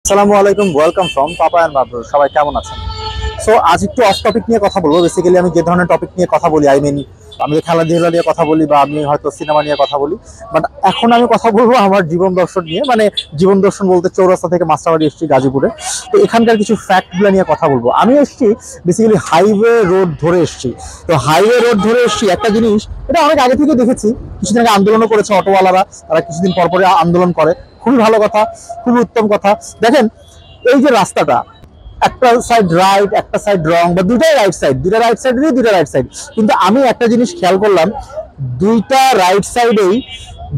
আসসালামু আলাইকুম, welcome from Papa and Bablu. সবাই কেমন আছেন? সো আজ একটু অফ টপিক নিয়ে কথা বলবো। বেসিক্যালি আমি যে ধরনের টপিক নিয়ে কথা বলি, আমি খেলাধুলা নিয়ে কথা বলি বা আমি হয়তো সিনেমা নিয়ে কথা বলি, বাট এখন আমি কথা বলবো আমার জীবন দর্শন নিয়ে। মানে জীবন দর্শন বলতে চৌরাস্তা থেকে মাস্টারবাড়ি এসেছি গাজীপুরে। তো এখানকার কিছু ফ্যাক্টগুলো নিয়ে কথা বলবো। আমি এসেছি বেসিক্যালি হাইওয়ে রোড ধরে এসেছি। তো হাইওয়ে রোড ধরে এসেছি একটা জিনিস, এটা অনেক আগে থেকে দেখেছি। কিছুদিন আগে আন্দোলনও করেছে অটোওয়ালারা, তারা কিছুদিন পর পরে আন্দোলন করে। খুবই ভালো কথা, খুবই উত্তম কথা। দেখেন, এই যে রাস্তাটা, একটা সাইড রাইট একটা সাইড রং, বা দুইটাই রাইট সাইড, দুইটা রাইট সাইড। কিন্তু আমি একটা জিনিস খেয়াল করলাম, দুইটা রাইট সাইডেই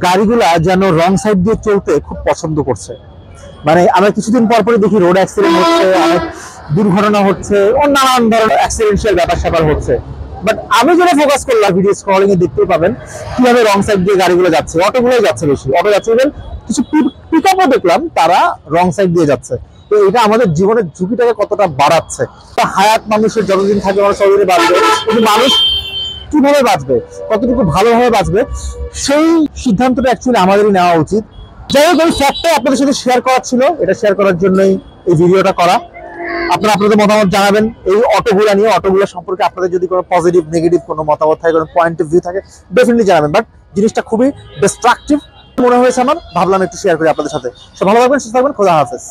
গাড়িগুলা যেন রং সাইড দিয়ে চলতে খুব পছন্দ করছে। মানে আমরা কিছুদিন পর পরে দেখি রোড অ্যাক্সিডেন্ট হচ্ছে, অনেক দুর্ঘটনা হচ্ছে, ও নানান ধরনের অ্যাক্সিডেন্সিয়াল ব্যাপার স্যাপার হচ্ছে। বাট আমি যেটা ফোকাস করলাম ভিডিও স্ক্রলিং এ দেখতে পাবেন কিভাবে রং সাইড দিয়ে গাড়িগুলো যাচ্ছে, অটোগুলোই যাচ্ছে, বেশি অটো যাচ্ছে। ইভেন কিছু পিকআপও দেখলাম তারা রং সাইড দিয়ে যাচ্ছে। তো এটা আমাদের জীবনের ঝুঁকিটাকে কতটা বাড়াচ্ছে। হায়াত মানুষের যতদিন থাকবে মানুষ ততদিনই বাঁচবে, কিন্তু মানুষ কিভাবে বাঁচবে, কতটুকু ভালোভাবে বাঁচবে, সেই সিদ্ধান্তটা অ্যাকচুয়ালি আমাদেরই নেওয়া উচিত। যাই হোক, এই ফ্যাক্টটা আপনাদের সাথে শেয়ার করার ছিল, এটা শেয়ার করার জন্যই এই ভিডিওটা করা। আপনারা আপনাদের মতামত জানাবেন এই অটোগুলা নিয়ে। অটোগুলো সম্পর্কে আপনাদের যদি কোনো পজিটিভ নেগেটিভ কোনো মতামত থাকে, কোনো পয়েন্ট অফ ভিউ থাকে, ডেফিনেটলি জানাবেন। বাট জিনিসটা খুবই ডিস্ট্রাকটিভ মনে হয়েছে আমার, ভাবলাম একটু শেয়ার করি আপনাদের সাথে। সব ভালো থাকবেন, সুস্থ থাকবেন, খোদা হাফেজ।